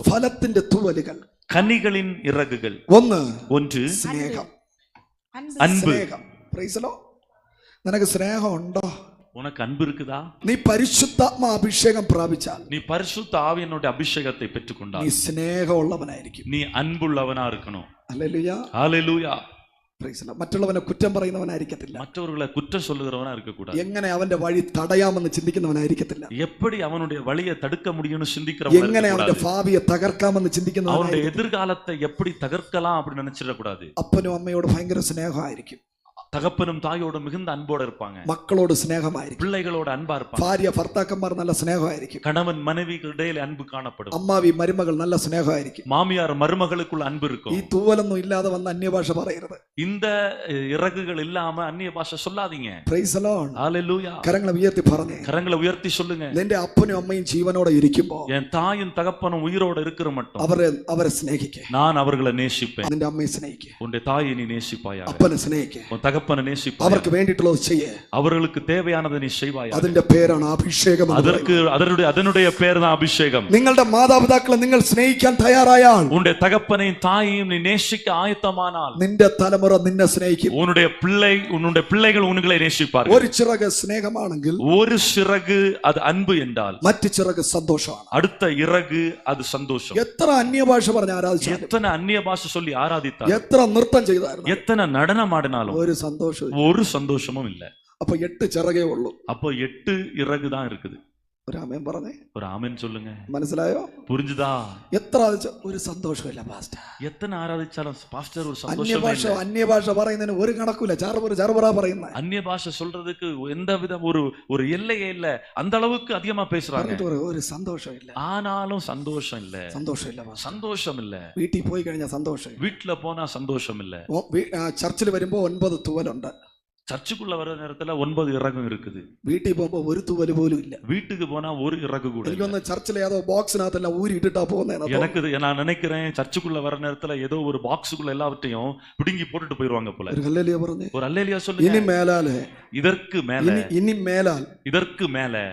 ഫലത്തിന്റെ തൂവലുകൾ, കനികളിൻ ഇറകുകൾ. ഒന്ന് സ്നേഹം, അൻപ്. നിനക്ക് സ്നേഹം ഉണ്ടോ? உனக்கு அன்பு இருக்குதா? நீ பரிசுத்தாத்மா அபிஷேகம் பிராபிச்சால், நீ பரிசுத்த ஆவியினுடைய அபிஷேகத்தை பெற்றுக்கொண்டால் நீ ஸ்நேகம் உள்ளவனாയിരിക്കും. நீ அன்புள்ளவனா இருக்கணும். ஹல்லேலூயா, ஹல்லேலூயா. മറ്റുള്ളവനെ കുറ്റം പറയുന്നവനായിരിക്കത്തില്ല. മറ്റവர்களை കുറ്റം சொல்லுகிறவனா இருக்க கூடாது. എങ്ങനെ അവന്റെ വഴി തടയാമെന്ന് ചിന്തിക്കുന്നവനായിരിക്കത്തില്ല. எப்படி அவனுடைய வழியை தடுக்க முடியும்னு சிந்திக்கிறவனா இருக்க கூடாது. എങ്ങനെ അവന്റെ ഭാവിയെ തകർക്കാമെന്ന് ചിന്തിക്കുന്നവനായിരിക്കും. அவனுடைய எதிர்காலத்தை எப்படி தகர்க்கலாம் அப்படி நினைச்சிட கூடாது. അപ്പനും അമ്മയോട് ഭയങ്കര സ്നേഹമായിരിക്കും. தகப்பனும் தாயோட மிகுந்த அன்போட இருப்பாங்க. மக்களோடு ஸ்நேகமாയിരിക്കും. பிள்ளைகளோட அன்பா இருப்பாங்க. ഭാര്യ ഭർത്താക്കന്മാർ നല്ല സ്നേഹമായിരിക്കും. கணவன் மனைவிகளிடையே அன்பு காணப்படும். അമ്മാവി മരുമകൾ നല്ല സ്നേഹമായിരിക്കും. மாமியார் மருமகளுக்குள்ள அன்பு இருக்கும். ഈ തൂവലൊന്നും ഇല്ലാതെ വന്ന അന്യഭാഷ പറയരുത്. இந்த இறகுகள் இல்லாம அந்நிய பாஷை சொல்லாதீங்க. Praise the lord. ஹல்லேலூயா. കരങ്ങളെ ഉയർത്തി പറഞ്ഞേ. கரங்களை உயர்த்தி சொல்லுங்க. നിന്റെ അപ്പനും അമ്മയും ജീവനോടെ ഇരിക്കുമ്പോൾ, என் தாயும் தகப்பனும் உயிரோட இருக்கிற மட்டும் അവരെ സ്നേഹിക്കേ. நான் அவர்களை நேசிப்பேன். നിന്റെ അമ്മയെ സ്നേഹിക്കേ. உன்னுடைய தாயை நீ நேசிப்பாயாக. അപ്പനെ സ്നേഹിക്കേ. உன் தகப்பனை நேசிப்பாயாக. അവർക്ക് വേണ്ടിയിട്ടുള്ളത് ചെയ്യേ. அவர்களுக்கு தேவையானதை நீ செய்வாயாக. അതിന്റെ പേരാണ് അഭിഷേകം. அதனுடைய பேர் தான் அபிஷேகம். നിങ്ങളുടെ മാതാപിതാക്കളെ നിങ്ങൾ സ്നേഹിക്കാൻ തയ്യാറായാൽ, உன்னுடைய தகப்பனையும் தாயையும் நீ நேசிக்க ஆயத்தமானால், നിന്റെ തലമുറ നിന്നെ സ്നേഹിക്കും. உன்னுடைய பிள்ளைகள் உங்களை நேசிப்பார்கள். ഒരു ചിറക് സ്നേഹമാണെങ്കിൽ, ஒரு சிறகு அது அன்பு என்றால், മറ്റു ചിറക് സന്തോഷമാണ്. அடுத்த ഇറகு அது സന്തോഷം. എത്ര അന്യഭാഷ പറഞ്ഞ് ആരാധിച്ചാലും, எத்தனை அந்நிய பாஷை சொல்லி ஆராதித்தாலும், എത്ര നൃത്തം ചെയ്താലും, எத்தனை நடனம் ஆடினாலும் ഒരു சந்தோஷமும் இல்ல. അപ്പൊ 8 ചിറകേ ഉള്ളൂ. அப்போ 8 இறகு தான் இருக்குது. ഒരു ആമേൻ പറഞ്ഞേ. ஒரு ஆமென் சொல்லுங்க. മനസ്സിലായോ? புரிஞ்சுதா? എത്ര ഒരു സന്തോഷമില്ല പാസ്റ്റർ. எத்தனை ஆராதிச்சாலும் பாஸ்டர் ஒரு சந்தோஷமே இல்ல. അന്യഭാഷ പറയുന്നതിന് ഒരു കണക്കില്ല. ചാറുപറ പറയുന്ന அந்நிய பாஷை சொல்றதுக்கு எந்த வித ஒரு எல்லையே இல்ல. அந்த அளவுக்கு அதிகமா பேசுறாங்க. ഒരു സന്തോഷം ഇല്ല. ஆனாலும் சந்தோஷம் இல்ல. சந்தோஷம் இல்ல. വീട്ടിൽ പോയി കഴിഞ്ഞാൽ സന്തോഷം. வீட்டுல போனா சந்தோஷம் இல்ல. ചർച്ചിൽ വരുമ്പോ 9 തൂവലുണ്ട്. சர்ச்சுக்குள்ள வர நேரத்துல 9 இறகும் இருக்குது. വീട്ടിൽ പോകുമ്പോ ഒരു തൂവല് പോലും ഇല്ല. வீட்டுக்கு போனா ஒரு இறகு கூட. എനിക്കൊന്ന് ചർച്ചിലെ ഏതോ ബോക്സിനകത്തെല്ലാം ഊരി ഇട്ടിട്ടാ പോകുന്നത്. எனக்கு நான் நினைக்கிறேன் சர்ச்சுக்குள்ள வர நேரத்துல ஏதோ ஒரு பாக்ஸுக்குள்ள எல்லாவற்றையும் பிடுங்கி போட்டுட்டு போயிடுவாங்க போல. ഒരു ഹല്ലേലൂയ പറഞ്ഞു. ஒரு அல்லேலூயா சொல்லுங்க. ഇനി മേലാലെ, இதற்கு மேல இதற்கு மேல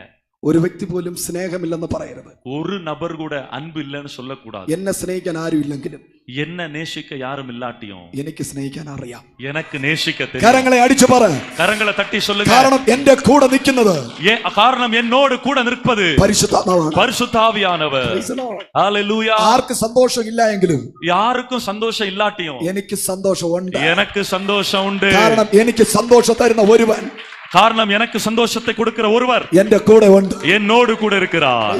ഒരു വ്യക്തി പോലും സ്നേഹമില്ലെന്ന് പറയരുത്. ஒரு நபர் கூட அன்பு இல்லைன்னு சொல்லக்கூடாது. എന്നെ സ്നേഹിക്കാൻ ആരും ഇല്ലെങ്കിലും, என்ன நேசிக்க யாரும் இல்லாட்டியும் എനിക്ക് സ്നേഹിക്കാൻ അറിയാം. எனக்கு நேசிக்க தெரியும். കരങ്ങളെ അടിച്ചു പറ. கரங்களை தட்டி சொல்லுங்க. കാരണം എന്റെ കൂടെ നിൽക്കുന്നത്, காரணம் என்னோடு கூட நிற்பது പരിശുദ്ധാത്മാവാണ്. பரிசுத்த ஆவியானவர். ஹல்லேலூயா. ആർക്ക് സന്തോഷം ഇല്ല എങ്കിലും, யாருக்கும் சந்தோஷம் இல்லாட்டியும் എനിക്ക് സന്തോഷമുണ്ട്. எனக்கு சந்தோஷம் உண்டு. കാരണം എനിക്ക് സന്തോഷം തരുന്ന ഒരുവൻ, காரணம் எனக்கு சந்தோஷத்தை கொடுக்கிற ஒருவர் എന്റെ കൂടെ ഉണ്ട്, என்னோடு கூட இருக்கிறார்.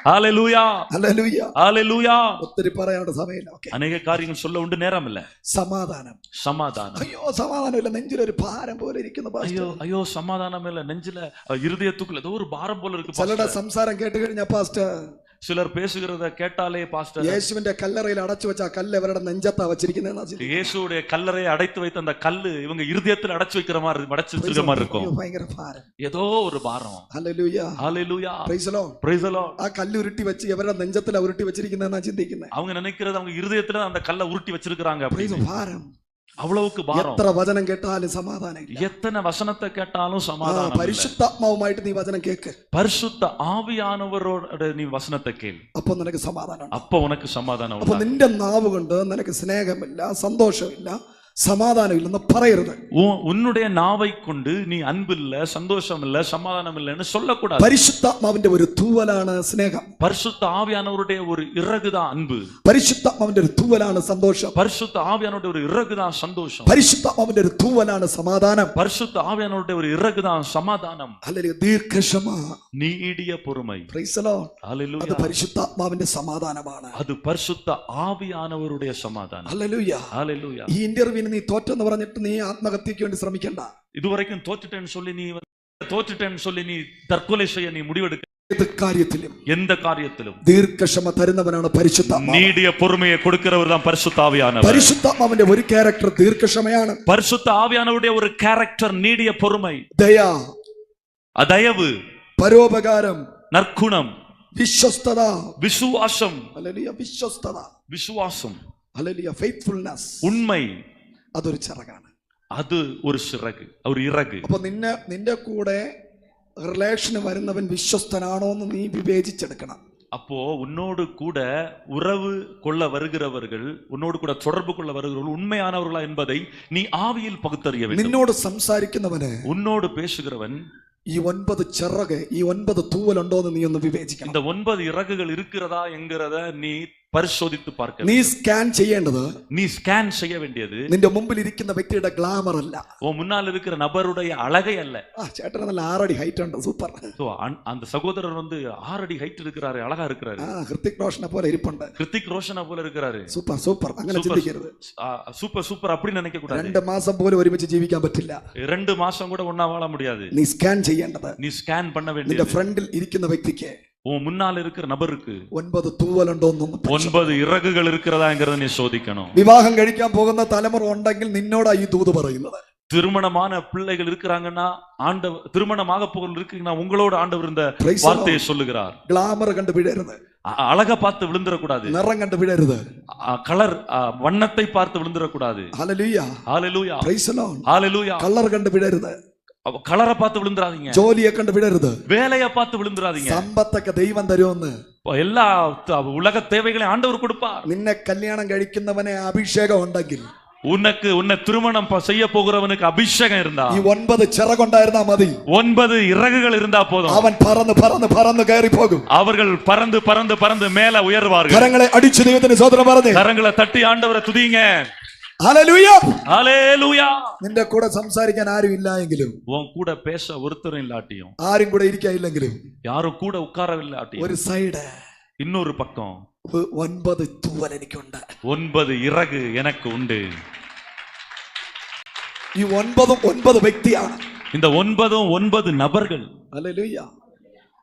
ஹல்லேலூயா. ഹല്ലേലൂയ. ஹல்லேலூயா. ഒത്തിരി പറയാനുള്ള സമയമില്ല. ഓക്കേ, அநேக காரியங்கள் சொல்ல உண்டு, நேரம் இல்ல. സമാധാനം. അയ്യോ സമാധാനമില്ല, നെഞ്ചിലൊരു ഭാരം പോലെ ഇരിക്കുന്നു പാസ്റ്റർ. ஐயோ சமாதானம் இல்ல, நெஞ்சில இருதயத்துக்குள்ள ஏதோ ஒரு பாரம் போல இருக்கு. ചിലരുടെ സംസാരം കേട്ട് കഴിഞ്ഞ പാസ്റ്റർ, சிலர் பேசுகிறத கேட்டாலே பாஸ்டர், യേശുവിന്റെ കല്ലറയിൽ അടച്ചു വെച്ച ആ കല്ല് ഇവരുടെ നെഞ്ചത്താ വെച്ചിരിക്കുന്നത്. இயேசுவுடைய கல்லறையை அடைத்து வைத்த அந்த கல்லு இவங்க இருதயத்தில் அடைச்சு வைக்கிற மாதிரி இருக்கும். ഭയങ്കര ഭാരം, ஏதோ ஒரு பாரம். Hallelujah. Hallelujah. Price the Lord. Price the Lord. ആ കല്ല് ഉരുട്ടി വെച്ച് ഇവരുടെ നെഞ്ചത്തിൽ ഉരുട്ടി വെച്ചിരിക്കുന്നതെന്നാ ചിന്തിക്കുന്നത്. அவங்க நினைக்கிறது அவங்க இருதயத்துல அந்த கல்லை உருட்டி வச்சிருக்காங்க. ഭാരം, அவ்வளவுக்கு பாரம். എത്ര വചനം കേട്ടാലും സമാധാനം ഇല്ല. எத்தனை வசனத்தை கேட்டாலும் சமாதானம் இல்ல. പരിശുദ്ധാത്മാവുമായിട്ട് നീ വചനം കേക്ക്. பரிசுத்த ஆவியானவரோட நீ வசனத்தை கேள். அப்போ നിനക്ക് സമാധാനം. அப்போ உனக்கு சமாதானம். அப்போ നിന്റെ നാവ് കൊണ്ട് നിനക്ക് സ്നേഹമില്ല, സന്തോഷമില്ല, சமாதானம் இல்லைன்னு പറയരുത്. உன்னுடைய நாவை கொண்டு நீ அன்பு இல்ல, சந்தோஷம் இல்ல, சமாதானம் இல்லைன்னு சொல்லக்கூடாது. പരിശുദ്ധാത്മാവിന്റെ ഒരു തൂവലാണ് സ്നേഹം. பரிசுத்த ஆவியானவருடைய ஒரு இறகுதான் அன்பு. പരിശുദ്ധാത്മാവിന്റെ ഒരു തൂവലാണ് സന്തോഷം. பரிசுத்த ஆவியானவருடைய ஒரு இறகுதான் சந்தோஷம். പരിശുദ്ധാത്മാവിന്റെ ഒരു തൂവലാണ് സമാധാനം. பரிசுத்த ஆவியானவருடைய ஒரு இறகுதான் சமாதானம். ഹല്ലേലൂയ. ദീർഘക്ഷമ, நீடிய பொறுமை. Praise the lord. ஹல்லேலூயா. അത് പരിശുദ്ധാത്മാവിന്റെ സമാധാനമാണ്. அது பரிசுத்த ஆவியானவருடைய சமாதானம். ഹല്ലേലൂയ. ஹல்லேலூயா. ഈ ഇന്റർവ്യൂവിന് നീ തോറ്റെന്ന് പറഞ്ഞിട്ട് നീ ആത്മഹത്യക്ക് വേണ്ടി ശ്രമിക്കണ്ട. இதுவரைக்கும் தோற்றுட்டேன்னு சொல்லி நீ தற்கொலை செய்ய நீ முடிவெடுக்க. எந்த காரியத்திலும் ദീർഘക്ഷമ തരുന്നവനാണ് പരിശുദ്ധാത്മാവ്. நீடிய பொறுமையை கொடுக்கிறவர் தான் பரிசுத்த ஆவியானவர். പരിശുദ്ധാത്മാവിന്റെ ഒരു ക്യാരക്ടർ ദീർഘക്ഷമയാണ്. பரிசுத்த ஆவியானவருடைய ஒரு கேரக்டர் நீடிய பொறுமை, ദയ, தயவு, പരോപകാരം, நற்குணம், വിശ്വസ്തത, விசுவாசம். ഹല്ലേലൂയ. വിശ്വസ്തത, விசுவாசம், ഹല്ലേലൂയ. ഫെയ്ത്ത്ഫുൾനെസ്, உண்மை, അതൊരു ചിറകാണ്. அது ஒரு சிறகு, ஒரு இறகு. അപ്പൊ നിന്റെ കൂടെ റിലേഷന് വരുന്നവൻ വിശ്വസ്തനാണോ എന്ന് നീ വിവേചിച്ചെടുക്കണം. அப்போ உன்னோடு கூட உறவு கொள்ள வருகிறவர்கள், உன்னோடு கூட தொடர்பு கொள்ள வருகிறவர்கள் உண்மையானவர்களா என்பதை நீ ஆவியில் பகுத்தறிய வேண்டும். നിന്നോട് സംസാരിക്കുന്നവന്, உன்னோடு பேசுகிறவன், ഈ 9 ചിറക്, ഈ 9 തൂവലുണ്ടോ എന്ന് നീ ഒന്ന് വിവേചിക്കണം. இந்த 9 இறகுகள் இருக்கிறதா என்கிறத நீ பரிசோதித்து பார்க்க. നീ സ്കാൻ ചെയ്യേണ്ടത്, நீ ஸ்கேன் செய்ய வேண்டியது നിന്റെ മുമ്പിൽ ഇരിക്കുന്ന വ്യക്തിയുടെ ഗ്ലാമർ അല്ല, உன் முன்னால் இருக்கிற நபருடைய அழகை அல்ல. ചേട്ടൻ നല്ല 6 അടി ഹൈറ്റ് ഉണ്ട്, സൂപ്പർ. அந்த சகோதரர் 6 அடி ஹைட் இருக்கிறாரு, அழகா இருக்கிறாரு. ഹൃത്തിക് ரோஷனை പോലെ ഇരിപ്പുണ്ട്, ஹிருத்திக் ரோஷனை போல இருக்கிறாரு. Super super. അങ്ങനെ ചിന്തിക്കരുത്. சூப்பர் சூப்பர் அப்படி நினைக்க கூடாது. 2 മാസം പോലും ഒരുമിച്ച് ജീവിക്കാൻ പറ്റില്ല. 2 മാസം கூட ஒண்ணா வாழ முடியாது. നീ സ്കാൻ ചെയ്യേണ്ടത്, நீ ஸ்கேன் பண்ண നിന്റെ வேண்டியது ഫ്രണ്ടിൽ ഇരിക്കുന്ന വ്യക്തിക്ക് உன் முன்னால் இருக்கிற நபருக்கு 9 തൂവലുണ്ടോ എന്നൊന്ന് 9 இறகுகள் இருக்கிறதாங்கிறத நீ சோதிக்கணும். വിവാഹം കഴിക്കാൻ പോകുന്ന തലമുറ ഉണ്ടെങ്കിൽ നിന്നോടാ ഈ ദൂത് പറയുന്നത്. திருமணமான பிள்ளைகள் இருக்கிறாங்கன்னா, ஆண்டவர் திருமணமாக போகிற இருக்கீங்கன்னா உங்களோட ஆண்டவர் இந்த வார்த்தையை சொல்லுகிறார். ഗ്ലാമർ കണ്ടു വീഴരുത്, அழகா பார்த்து விழுந்துடக்கூடாது, നിറം കണ്ടു വീഴരുത്, கலர் வண்ணத்தை பார்த்து விழுந்துடக்கூடாது. Hallelujah, hallelujah, praise the lord. Hallelujah. Colour കണ്ടു വീഴരുത്, கலரை பார்த்து விழுந்துறாதீங்க, ജോലിയെ കണ്ടു വീഴരുത്, வேலையை பார்த்து விழுந்துறாதீங்க. സമ്പത്തൊക്കെ ദൈവം തരുമെന്ന്, எல்லா உலக தேவைகளையும் ஆண்டவர் கொடுப்பார். നിന്നെ കല്യാണം കഴിക്കുന്നവനെ അഭിഷേകം ഉണ്ടെങ്കിൽ, உன்னை திருமணம் செய்ய போகிறவனுக்கு அபிஷேகம் இருந்தா, ഈ 9 ചിറകുണ്ടായിരുന്നാ മതി, 9 இறகுகள் இருந்தா போதும். അവൻ പറന്ന് പറന്ന് പറന്ന് കയറി പോകും. அவர்கள் பறந்து பறந்து பறந்து மேல உயர்வார்கள். കരങ്ങളെ അടിച്ചു ദൈവത്തിന് സ്തോത്രം പറഞ്ഞേ, கரங்களை தட்டி ஆண்டவரை துதிங்க. ഹല്ലേലൂയ, ஹalleluya. നിന്റെ കൂടെ സംസാരിക്കാൻ ആരും ഇല്ല എങ്കിലും, உன் கூட பேச ஒருத்தரும் இல்லாட்டியும், ആരും കൂടെ ഇരിക്കാൻ ഇല്ലെങ്കിലും, யாரும் கூட உட்காரவில்லாட்டியும், ഒരു സൈഡ് இன்னொரு பக்கம் 9 തൂവൽ എനിക്കുണ്ട്. 9 ഇറகு எனக்கு உண்டு. ഈ 9 വ്യക്തിയാണ്. இந்த 9 நபர்கள். ഹല്ലേലൂയ,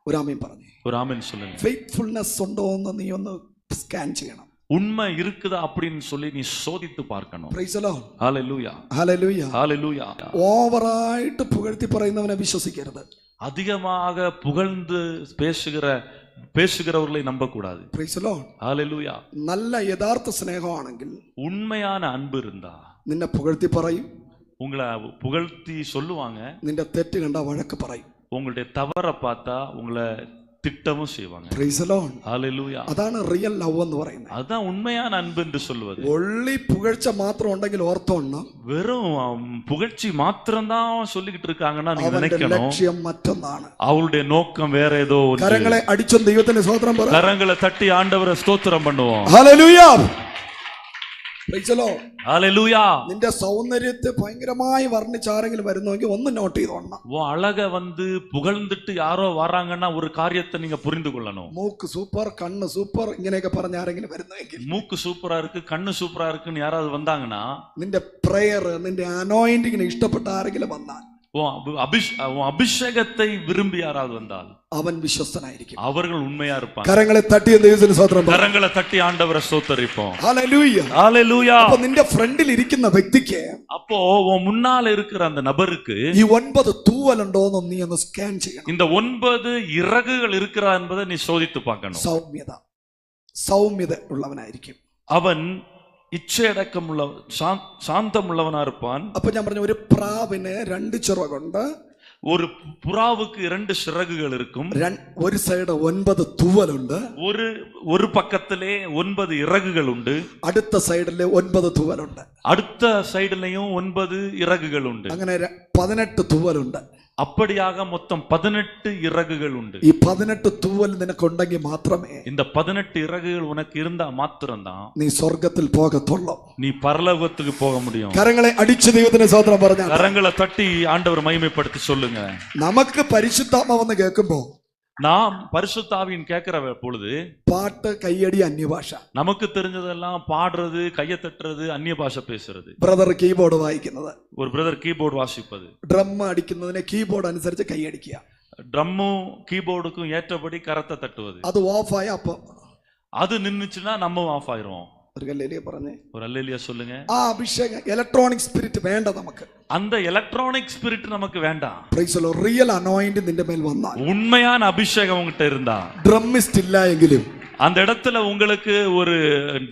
ഒരു ആമേൻ പറഞ്ഞു. ஒரு ஆமென் சொல்லுங்க. ഫെയ്ത്ത്ഫുൾനെസ് ഉണ്ടോ എന്ന് നീ ഒന്ന് സ്കാൻ ചെയ്യണം. உண்மை இருக்குதா அப்படின்னு சொல்லி நீ சோதித்து பார்க்கணும். Praise the lord. Hallelujah, hallelujah. Hallelujah. ഓവറായിട്ട് പുകഴ്ത്തി പറയുന്നവനെ വിശ്വസിക്കരുത്. அதிகமாக புகழ்ந்து பேசுகிறவர்களை நம்பக்கூடாது. Praise the lord. ஹalleluya. നല്ല യഥാർത്ഥ സ്നേഹമാണെങ്കിൽ, உண்மையான அன்பு இருந்தா നിന്നെ പുകഴ്ത്തി പറയും, உங்களை புகழ்த்தி சொல்லுவாங்க, നിന്റെ തെറ്റ് കണ്ടാ വഴക്ക് പറയും, உங்களுடைய தவறை பார்த்தா உங்களை திட்டமும் செய்வாங்க. Praise the lord. ஹalleluya. അതാണ് റിയൽ ലവ് എന്ന് പറയുന്നത്. அதான் உண்மையான அன்பு என்று சொல்வது. ഒള്ളി പുകഴ്ച മാത്രം ഉണ്ടെങ്കിൽ ഓർത്തോണം, வெறும் புகழ்ச்சி மாத்திரம்தான் சொல்லிக்கிட்டு இருக்காங்கன்னா நீங்க അവന്റെ நினைக்கணும் ലക്ഷ്യം മറ്റൊന്നാണ്. அவளுடைய நோக்கம் வேற ஏதோ ஒன்று. കരങ്ങളെ അടിച്ചു ദൈവത്തിന് സ്തോത്രം പറ. கரங்களை தட்டி ஆண்டவரை ஸ்தோத்திரம் பண்ணுவோம். Hallelujah, praise the lord. Hallelujah. നിന്റെ സൗന്ദര്യത്തെ ഭയങ്കരമായി വർണ്ണിച്ച് ആരെങ്കിലും വരുന്നുവെങ്കിൽ ഒന്ന് നോട്ട് ചെയ്തോണം. உன் அழக புகழ்ந்துட்டு யாரோ வராங்கன்னா ஒரு காரியத்தை நீங்க புரிந்து கொள்ளணும். മൂക്ക് സൂപ്പർ, കണ്ണ് സൂപ്പർ, ഇങ്ങനെയൊക്കെ പറഞ്ഞ ആരെങ്കിലും വരുന്നുവെങ്കിൽ, மூக்கு சூப்பரா இருக்கு, கண்ணு சூப்பரா இருக்குன்னு யாராவது வந்தாங்கன்னா, നിന്റെ പ്രേയർ, നിന്റെ അനോയിന്റിങ്ങിനെ ഇഷ്ടപ്പെട്ട ആരെങ്കിലും വന്നാൽ, உன் அபிஷேகத்தை விரும்பி யாராவது வந்தால் അവൻ വിശ്വസ്തനായിരിക്കും, அவர்கள் உண்மையா இருப்பாங்க. കരങ്ങളെ തട്ടി ദൈവത്തിന് സ്തോത്രം പറ. கரங்களை தட்டி ஆண்டவரை ஸ்தோத்தரிப்போம். ഹല്ലേലൂയ, ஹalleluya. അപ്പോൾ നിന്റെ ഫ്രണ്ടിൽ ഇരിക്കുന്ന വ്യക്തിക്ക്, அப்போ உன் முன்னால இருக்கிற அந்த நபருக்கு ഈ 9 തൂവലുണ്ടോ എന്ന് നീ ഒന്ന് സ്കാൻ ചെയ്യണം. இந்த 9 ഇറകുകൾ இருக்கிறா என்பதை நீ சோதித்து பார்க்கணும். സൗമ്യത ഉള്ളവനായിരിക്കും, அவன் ഇച്ഛയടക്കമുള്ള ശാന്തമുള്ളവനാ இருப்பான். അപ്പൊ ഞാൻ പറഞ്ഞു, ഒരു പ്രാവിന് 2 ചിറകുണ്ട്, ஒரு புறாவுக்கு 2 சிறகுகள் இருக்கும், ഒരു സൈഡ് 9 തൂവലുണ്ട്, ஒரு பக்கத்திலே 9 இறகுகள் உண்டு, അടുത്ത സൈഡിലെ 9 തൂവലുണ്ട്, அடுத்த சைடுலயும் 9 இறகுகள் உண்டு, അങ്ങനെ 18 തൂവലുണ്ട്. அப்படியாக மொத்தம் 18 இறகுகள் உண்டு. ഈ 18 തൂവൽ നിനക്കുണ്ടെങ്കിൽ മാത്രമേ இந்த 18 இறகுகள் உனக்கு இருந்தா மாத்திரம்தான் നീ സ്വർഗത്തിൽ പോകത്തുള്ളൂ, நீ பரலோகத்துக்கு போக முடியும். കരങ്ങളെ അടിച്ചു ദൈവത്തിന് സ്തോത്രം പറഞ്ഞ, கரங்களை தட்டி ஆண்டவர் மகிமைப்படுத்தி சொல்லுங்க. നമുക്ക് പരിശുദ്ധാത്മാവെന്ന് കേൾക്കുമ്പോ, நாம் பரிசுத்தாவின் கேட்கிற பொழுது പാട്ട്, കയ്യടി, അന്യഭാഷ, நமக்கு தெரிஞ்சதெல்லாம் பாடுறது, கையை தட்டுறது, அந்நிய பாஷை பேசுறது, ബ്രദർ കീബോർഡ് വായിക്കുന്നത്, ஒரு பிரதர் கீபோர்டு வாசிப்பது, ഡ്രം അടിക്കുന്നതിനെ കീബോർഡ് അനുസരിച്ച് കൈയടിക്കുക, ட்ரம்மும் கீபோர்டுக்கும் ஏற்றபடி கரத்தை தட்டுவது, അത് ഓഫായ അപ്പൊ அது நின்னுச்சுன்னா நம்ம ஆஃப் ஆயிரும். ഒരു കല്ലേലിയ പറഞ്ഞേ, ஒரு அல்லேலியா சொல்லுங்க. ആ അഭിഷേകം, ഇലക്ട്രോണിക് സ്പിരിറ്റ് വേണ്ട നമുക്ക്. அந்த எலக்ட்ரானிக் ஸ்பிரிட் நமக்கு வேண்டாம். Price the Lord. Real anoint നിന്റെ മേൽ വന്നാൽ, உண்மையான அபிஷேகம் உங்ககிட்ட இருந்தா, ഡ്രമ്മിസ്റ്റ് ഇല്ല എങ്കിലും அந்த இடத்துல உங்களுக்கு ஒரு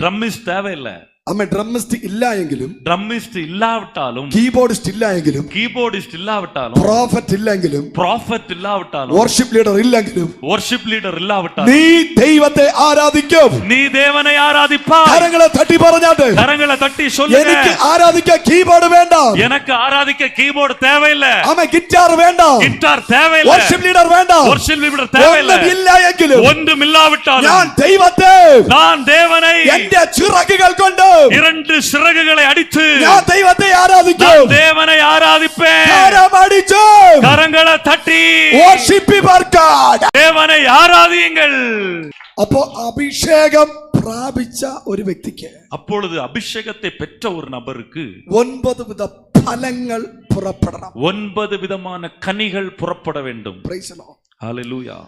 ட்ரம்மிஸ் தேவையில்லை. അമ്മ ഡ്രമ്മിസ്റ്റ് ഇല്ല എങ്കിലും ட்ரம்மிஸ்ட் இல்லாவிட்டாலும் കീബോർഡിസ്റ്റ് ഇല്ല എങ്കിലും கீபோர்டிஸ்ட் இல்லாவிட்டாலும் പ്രോഫറ്റ് ഇല്ലെങ്കിലും ப்ராஃபட் இல்லாவிட்டாலும் വർഷിപ്പ് ലീഡർ ഇല്ലെങ്കിലും வொர்ஷிப் லீடர் இல்லாவிட்டாலும் നീ ദൈവത്തെ ആരാധിക്കും. நீ தேவனை ஆராதிப்பாய். കരങ്ങളെ തട്ടി പറഞ്ഞാട്ട് கரங்களை தட்டி சொல்லுங்க, എനിക്ക് ആരാധിക്കാൻ കീബോർഡ് വേണ്ട, எனக்கு ஆராதிக்க கீபோர்டு தேவையில்லை, അമ്മ ഗിറ്റാർ വേണ്ട, கிட்டார் தேவையில்லை, വർഷിപ്പ് ലീഡർ വേണ്ട, வொர்ஷிப் லீடர் தேவையில்லை. ഒന്നുമില്ല എങ്കിലും ஒன்றும் இல்லாவிட்டாலும் ഞാൻ ദൈവത്തെ நான் தேவனை എന്റെ ചിറകുകൾ കൊണ്ട് இரண்டு சிறகுகளை அடித்து ഞാൻ ദൈവത്തെ ആരാധിക്കും. நான் தேவனை ஆராதிப்பேன். കരമടിച്ച് கரங்களை தட்டி worship God. தேவனை ஆராதியுங்கள். അപ്പോ അഭിഷേകം പ്രാപിച്ച ഒരു വ്യക്തിക്ക് அப்பொழுது அபிஷேகத்தை பெற்ற ஒரு நபருக்கு 9 വിധ ഫലങ്ങൾ പുറപ്പെടണം. 9 விதமான கனிகள் புறப்பட வேண்டும். Praise the Lord. ஹalleluya.